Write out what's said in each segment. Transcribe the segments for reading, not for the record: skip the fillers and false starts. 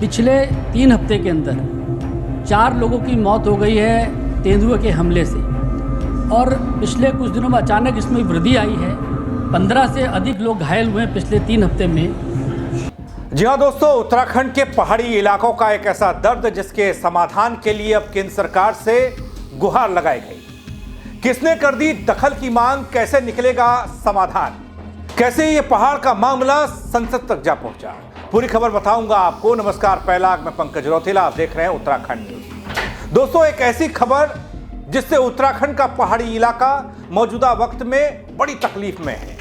पिछले 3 हफ्ते के अंदर 4 लोगों की मौत हो गई है तेंदुए के हमले से, और पिछले कुछ दिनों में अचानक इसमें वृद्धि आई है। 15 से अधिक लोग घायल हुए हैं पिछले 3 हफ्ते में। जी हाँ दोस्तों, उत्तराखंड के पहाड़ी इलाकों का एक ऐसा दर्द जिसके समाधान के लिए अब केंद्र सरकार से गुहार लगाई गई। किसने कर दी दखल की मांग, कैसे निकलेगा समाधान, कैसे ये पहाड़ का मामला संसद तक जा पहुंचा, पूरी खबर बताऊंगा आपको। नमस्कार, पहला मैं पंकज रौतेला, आप देख रहे हैं उत्तराखंड न्यूज। दोस्तों, एक ऐसी खबर जिससे उत्तराखंड का पहाड़ी इलाका मौजूदा वक्त में बड़ी तकलीफ में है,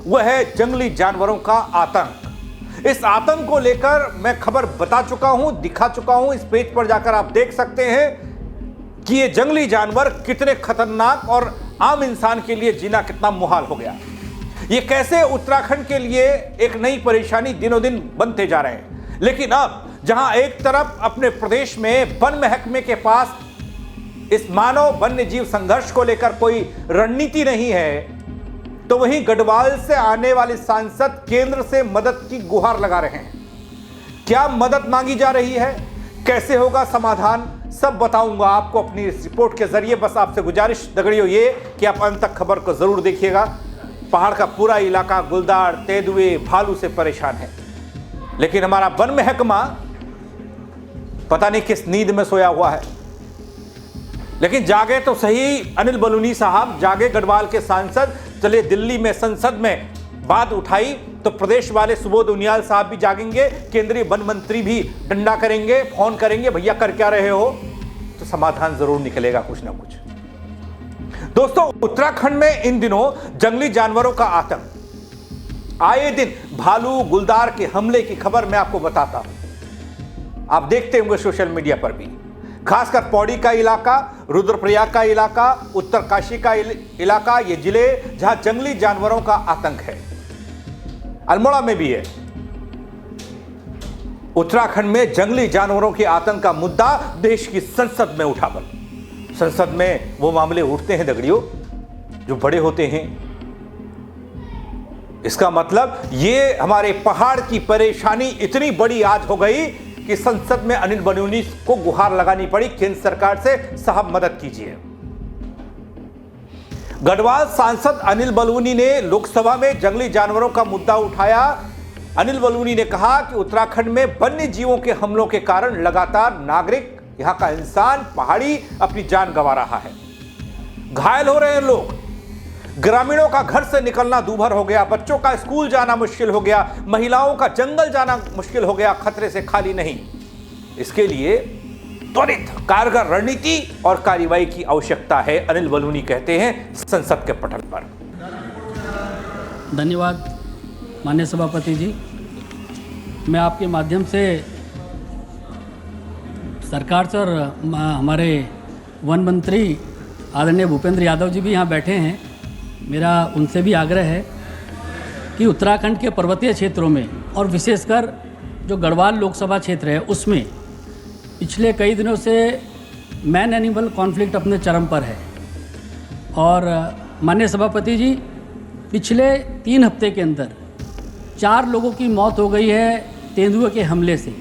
वह है जंगली जानवरों का आतंक। इस आतंक को लेकर मैं खबर बता चुका हूं, दिखा चुका हूं। इस पेज पर जाकर आप देख सकते हैं कि ये जंगली जानवर कितने खतरनाक और आम इंसान के लिए जीना कितना मुहाल हो गया। ये कैसे उत्तराखंड के लिए एक नई परेशानी दिनों दिन बनते जा रहे हैं। लेकिन अब जहां एक तरफ अपने प्रदेश में वन महकमे के पास इस मानव वन्य जीव संघर्ष को लेकर कोई रणनीति नहीं है, तो वहीं गढ़वाल से आने वाले सांसद केंद्र से मदद की गुहार लगा रहे हैं। क्या मदद मांगी जा रही है, कैसे होगा समाधान, सब बताऊंगा आपको अपनी इस रिपोर्ट के जरिए। बस आपसे गुजारिश दगड़ियों ये कि आप अंत तक खबर को जरूर देखिएगा। पहाड़ का पूरा इलाका गुलदार, तेंदुए, भालू से परेशान है, लेकिन हमारा वन महकमा पता नहीं किस नींद में सोया हुआ है। लेकिन जागे तो सही अनिल बलूनी साहब, जागे गढ़वाल के सांसद। चले दिल्ली में संसद में बात उठाई तो प्रदेश वाले सुबोध उनियाल साहब भी जागेंगे, केंद्रीय वन मंत्री भी डंडा करेंगे, फोन करेंगे, भैया कर क्या रहे हो, तो समाधान जरूर निकलेगा कुछ ना कुछ। दोस्तों, उत्तराखंड में इन दिनों जंगली जानवरों का आतंक, आए दिन भालू, गुलदार के हमले की खबर मैं आपको बताता हूं। आप देखते होंगे सोशल मीडिया पर भी, खासकर पौड़ी का इलाका, रुद्रप्रयाग का इलाका, उत्तरकाशी का इलाका, ये जिले जहां जंगली जानवरों का आतंक है। अल्मोड़ा में भी है। उत्तराखंड में जंगली जानवरों के आतंक का मुद्दा देश की संसद में उठा। संसद में वो मामले उठते हैं दगड़ियों जो बड़े होते हैं। इसका मतलब ये हमारे पहाड़ की परेशानी इतनी बड़ी आज हो गई कि संसद में अनिल बलूनी को गुहार लगानी पड़ी केंद्र सरकार से, साहब मदद कीजिए। गढ़वाल सांसद अनिल बलूनी ने लोकसभा में जंगली जानवरों का मुद्दा उठाया। अनिल बलूनी ने कहा कि उत्तराखंड में वन्य जीवों के हमलों के कारण लगातार नागरिक, यहां का इंसान, पहाड़ी अपनी जान गंवा रहा है। घायल हो रहे हैं लोग, ग्रामीणों का घर से निकलना दूभर हो गया, बच्चों का स्कूल जाना मुश्किल हो गया, महिलाओं का जंगल जाना मुश्किल हो गया, खतरे से खाली नहीं। इसके लिए त्वरित कारगर रणनीति और कार्रवाई की आवश्यकता है, अनिल बलूनी कहते हैं संसद के पटल पर। धन्यवाद माननीय सभापति जी। मैं आपके माध्यम से सरकार से और हमारे वन मंत्री आदरणीय भूपेंद्र यादव जी भी यहाँ बैठे हैं, मेरा उनसे भी आग्रह है कि उत्तराखंड के पर्वतीय क्षेत्रों में और विशेषकर जो गढ़वाल लोकसभा क्षेत्र है उसमें पिछले कई दिनों से मैन एनिमल कॉन्फ्लिक्ट अपने चरम पर है। और माननीय सभापति जी, पिछले 3 हफ्ते के अंदर 4 लोगों की मौत हो गई है तेंदुए के हमले से,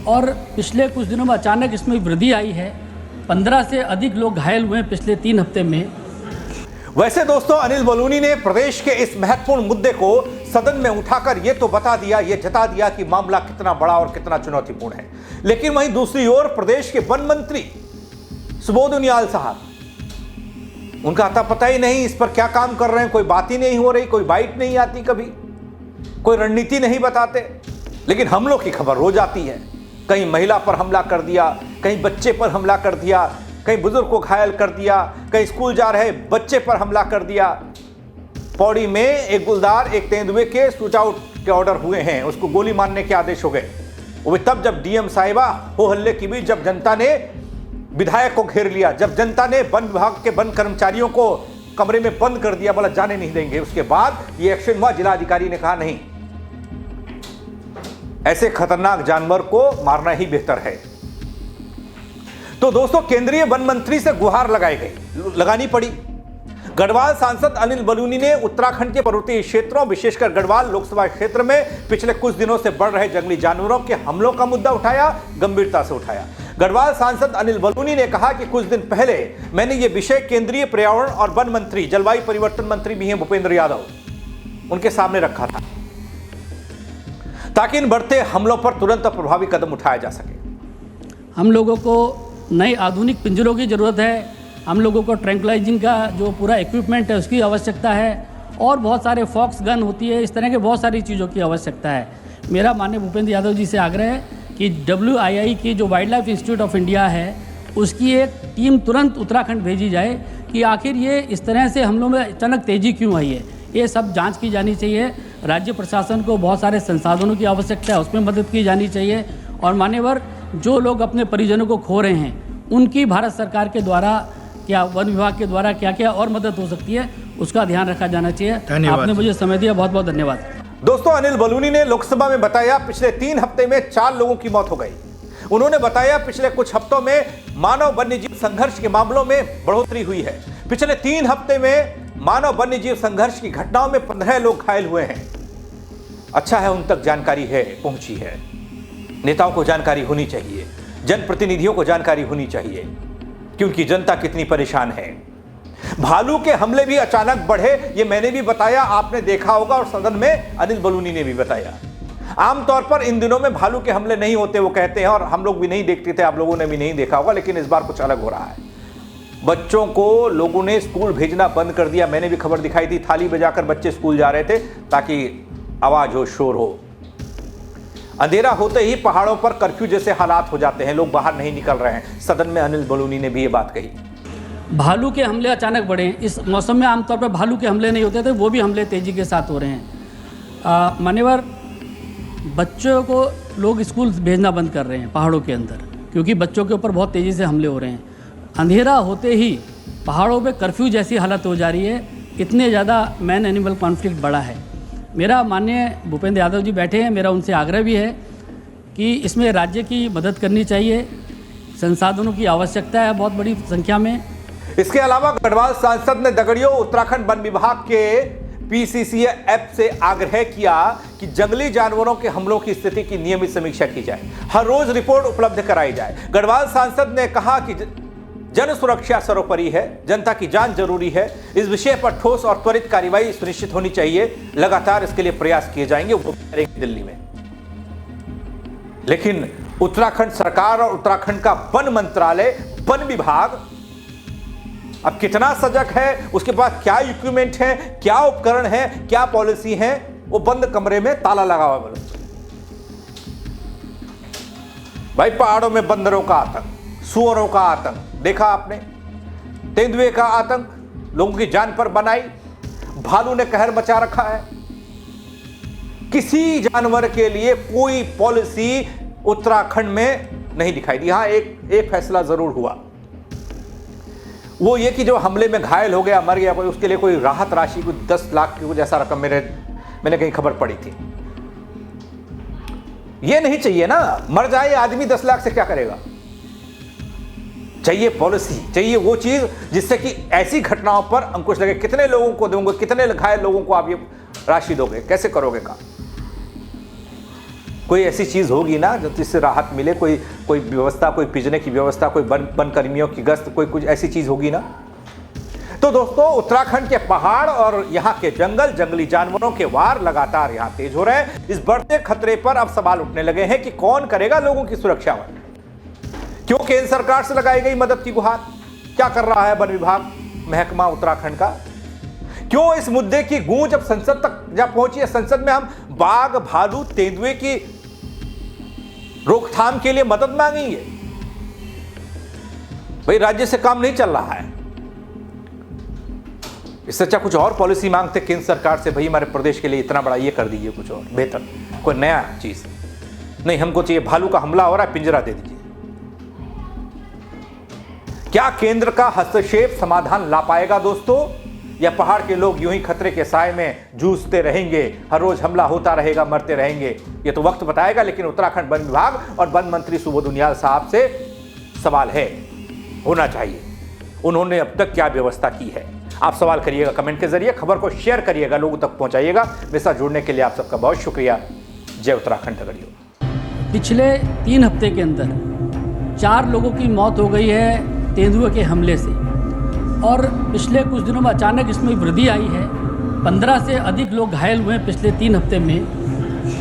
और पिछले कुछ दिनों में अचानक इसमें वृद्धि आई है। 15 से अधिक लोग घायल हुए हैं पिछले 3 हफ्ते में। वैसे दोस्तों, अनिल बलूनी ने प्रदेश के इस महत्वपूर्ण मुद्दे को सदन में उठाकर ये तो बता दिया, ये जता दिया कि मामला कितना बड़ा और कितना चुनौतीपूर्ण है। लेकिन वहीं दूसरी ओर प्रदेश के वन मंत्री सुबोध उनियाल साहब, उनका अता पता ही नहीं इस पर क्या काम कर रहे हैं, कोई बात ही नहीं हो रही, कोई बाइट नहीं आती, कभी कोई रणनीति नहीं बताते। लेकिन हमलों की खबर रोज आती है। कहीं महिला पर हमला कर दिया, कहीं बच्चे पर हमला कर दिया, कहीं बुजुर्ग को घायल कर दिया, कहीं स्कूल जा रहे बच्चे पर हमला कर दिया। पौड़ी में एक गुलदार, एक तेंदुए के शूट आउट के ऑर्डर हुए हैं, उसको गोली मारने के आदेश हो गए। वो भी तब जब डीएम साहिबा हो हल्ले की बीच, जब जनता ने विधायक को घेर लिया, जब जनता ने वन विभाग के वन कर्मचारियों को कमरे में बंद कर दिया, बोला जाने नहीं देंगे। उसके बाद ये एक्शन हुआ, जिलाधिकारी ने कहा नहीं, ऐसे खतरनाक जानवर को मारना ही बेहतर है। तो दोस्तों, केंद्रीय वन मंत्री से गुहार लगाई गई, लगानी पड़ी। गढ़वाल सांसद अनिल बलूनी ने उत्तराखंड के पर्वतीय क्षेत्रों, विशेषकर गढ़वाल लोकसभा क्षेत्र में पिछले कुछ दिनों से बढ़ रहे जंगली जानवरों के हमलों का मुद्दा उठाया, गंभीरता से उठाया। गढ़वाल सांसद अनिल बलूनी ने कहा कि कुछ दिन पहले मैंने ये विषय केंद्रीय पर्यावरण और वन मंत्री, जलवायु परिवर्तन मंत्री भी हैं भूपेंद्र यादव, उनके सामने रखा था, ताकि इन बढ़ते हमलों पर तुरंत प्रभावी कदम उठाया जा सके। हम लोगों को नए आधुनिक पिंजरों की ज़रूरत है, हम लोगों को ट्रैंकुलाइजिंग का जो पूरा इक्विपमेंट है उसकी आवश्यकता है, और बहुत सारे फॉक्स गन होती है, इस तरह के बहुत सारी चीज़ों की आवश्यकता है। मेरा माननीय भूपेंद्र यादव जी से आग्रह है कि WII की जो wild life institute of India है उसकी एक टीम तुरंत उत्तराखंड भेजी जाए कि आखिर ये इस तरह से हमलों में अचानक तेज़ी क्यों आई है, ये सब जांच की जानी चाहिए। राज्य प्रशासन को बहुत सारे संसाधनों की आवश्यकता है, उसमें मदद की जानी चाहिए। और मान्यवर जो लोग अपने परिजनों को खो रहे हैं उनकी भारत सरकार के द्वारा, क्या वन विभाग के द्वारा क्या क्या और मदद हो सकती है उसका ध्यान रखा जाना चाहिए। आपने मुझे समय दिया, बहुत बहुत धन्यवाद। दोस्तों, अनिल बलूनी ने लोकसभा में बताया पिछले 3 हफ्ते में 4 लोगों की मौत हो गई। उन्होंने बताया पिछले कुछ हफ्तों में मानव वन्यजीव संघर्ष के मामलों में बढ़ोतरी हुई है। पिछले 3 हफ्ते में मानव वन्यजीव संघर्ष की घटनाओं में 15 लोग घायल हुए हैं। अच्छा है उन तक जानकारी है, पहुंची है। नेताओं को जानकारी होनी चाहिए, जनप्रतिनिधियों को जानकारी होनी चाहिए कि उनकी जनता कितनी परेशान है। भालू के हमले भी अचानक बढ़े, ये मैंने भी बताया, आपने देखा होगा, और सदन में अनिल बलूनी ने भी बताया। आमतौर पर इन दिनों में भालू के हमले नहीं होते, वो कहते हैं, और हम लोग भी नहीं देखते थे, आप लोगों ने भी नहीं देखा होगा, लेकिन इस बार कुछ अलग हो रहा है। बच्चों को लोगों ने स्कूल भेजना बंद कर दिया। मैंने भी खबर दिखाई थी, थाली बजाकर बच्चे स्कूल जा रहे थे ताकि आवाज हो, शोर हो। अंधेरा होते ही पहाड़ों पर कर्फ्यू जैसे हालात हो जाते हैं, लोग बाहर नहीं निकल रहे हैं। सदन में अनिल बलूनी ने भी ये बात कही। भालू के हमले अचानक बढ़े, इस मौसम में आमतौर पर भालू के हमले नहीं होते थे, वो भी हमले तेज़ी के साथ हो रहे हैं। मान्यवर, बच्चों को लोग स्कूल भेजना बंद कर रहे हैं पहाड़ों के अंदर, क्योंकि बच्चों के ऊपर बहुत तेज़ी से हमले हो रहे हैं। अंधेरा होते ही पहाड़ों पे कर्फ्यू जैसी हालत हो जा रही है, इतने ज़्यादा मैन एनिमल कॉन्फ्लिक्ट बढ़ा है। मेरा माननीय भूपेंद्र यादव जी बैठे हैं, मेरा उनसे आग्रह भी है कि इसमें राज्य की मदद करनी चाहिए, संसाधनों की आवश्यकता है बहुत बड़ी संख्या में। इसके अलावा गढ़वाल सांसद ने दगड़ियों उत्तराखंड वन विभाग के PCCA ऐप से आग्रह किया कि जंगली जानवरों के हमलों की स्थिति की नियमित समीक्षा की जाए, हर रोज रिपोर्ट उपलब्ध कराई जाए। गढ़वाल सांसद ने कहा कि जन सुरक्षा सर्वोपरि है, जनता की जान जरूरी है, इस विषय पर ठोस और त्वरित कार्रवाई सुनिश्चित होनी चाहिए। लगातार इसके लिए प्रयास किए जाएंगे, वो करेंगे दिल्ली में। लेकिन उत्तराखंड सरकार और उत्तराखंड का वन मंत्रालय, वन विभाग अब कितना सजग है, उसके पास क्या इक्विपमेंट है, क्या उपकरण है, क्या पॉलिसी है, वो बंद कमरे में ताला लगा हुआ है। भाई, पहाड़ों में बंदरों का आतंक, सुअरों का आतंक देखा आपने, तेंदुए का आतंक लोगों की जान पर बनाई, भालू ने कहर मचा रखा है। किसी जानवर के लिए कोई पॉलिसी उत्तराखंड में नहीं दिखाई दी। हाँ, एक फैसला जरूर हुआ, वो ये कि जो हमले में घायल हो गया, मर गया कोई, उसके लिए कोई राहत राशि, कोई 10 लाख की कुछ ऐसा रकम मैंने कहीं खबर पड़ी थी। ये नहीं चाहिए ना, मर जाए आदमी 10 लाख से क्या करेगा। चाहिए पॉलिसी, चाहिए वो चीज जिससे कि ऐसी घटनाओं पर अंकुश लगे। कितने लोगों को दोगे, कितने घायल लोगों को आप ये राशि दोगे, कैसे करोगे काम? कोई ऐसी चीज होगी ना जिससे राहत मिले, कोई व्यवस्था, कोई पिजने की व्यवस्था, कोई वन कर्मियों की गश्त, कोई कुछ ऐसी चीज होगी ना। तो दोस्तों, उत्तराखंड के पहाड़ और यहाँ के जंगल, जंगली जानवरों के वार लगातार यहाँ तेज हो रहे हैं। इस बढ़ते खतरे पर अब सवाल उठने लगे हैं कि कौन करेगा लोगों की सुरक्षा? क्यों केंद्र सरकार से लगाई गई मदद की गुहार? क्या कर रहा है वन विभाग, महकमा उत्तराखंड का? क्यों इस मुद्दे की गूंज अब संसद तक जा पहुंची है? संसद में हम बाघ, भालू, तेंदुए की रोकथाम के लिए मदद मांगेंगे। भाई, राज्य से काम नहीं चल रहा है। इससे अच्छा कुछ और पॉलिसी मांगते केंद्र सरकार से, भाई हमारे प्रदेश के लिए इतना बड़ा ये कर दीजिए, कुछ और बेहतर, कोई नया चीज नहीं। हमको चाहिए भालू का हमला हो रहा है, पिंजरा दे दीजिए। क्या केंद्र का हस्तक्षेप समाधान ला पाएगा दोस्तों, या पहाड़ के लोग यूं ही खतरे के साए में जूझते रहेंगे, हर रोज हमला होता रहेगा, मरते रहेंगे? ये तो वक्त बताएगा। लेकिन उत्तराखंड वन विभाग और वन मंत्री सुबोध उनियाल साहब से सवाल है, होना चाहिए। उन्होंने अब तक क्या व्यवस्था की है? आप सवाल करिएगा कमेंट के जरिए, खबर को शेयर करिएगा, लोगों तक पहुंचाइएगा। मेरे साथ जुड़ने के लिए आप सबका बहुत शुक्रिया। जय उत्तराखंड तगड़ियों। पिछले 3 हफ्ते के अंदर 4 लोगों की मौत हो गई है तेंदुए के हमले से, और पिछले कुछ दिनों में अचानक इसमें वृद्धि आई है। 15 से अधिक लोग घायल हुए पिछले 3 हफ्ते में।